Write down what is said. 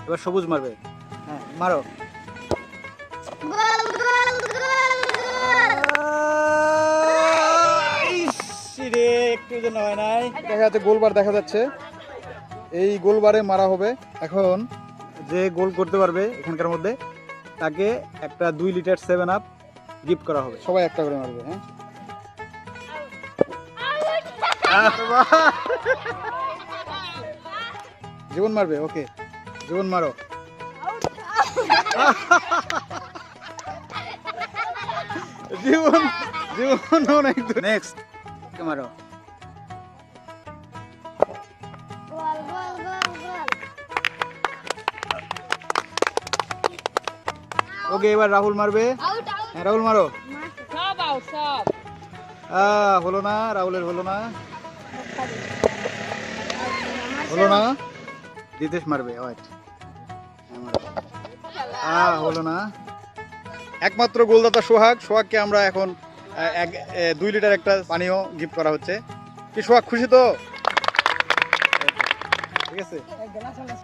এবার সবুজ মারবে। হ্যাঁ মারো। একটু যেন হয় নাই। দেখা যাচ্ছে গোলবার দেখা যাচ্ছে, এই গোলবারে মারা হবে। এখন যে গোল করতে পারবে এখানকার মধ্যে তাকে একটা 2 লিটার 7 আপ গিফট করা হবে। সবাই একটা করে মারবে। হ্যাঁ জীবন মারবে। ওকে জীবন মারো। জীবন জীবন অনেক। নেক্সট মারো। ওকে এবার রাহুল মারবে। হ্যাঁ রাহুল মারো। হলো না, রাহুলের হলো না, হলো না। দিতেশ মারবে। হলো না। একমাত্র গোলদাতা সোহাগ। সোহাগকে আমরা এখন 2 লিটার একটা পানীয় গিফট করা হচ্ছে। কি সোহাগ খুশি তো? ঠিক আছে।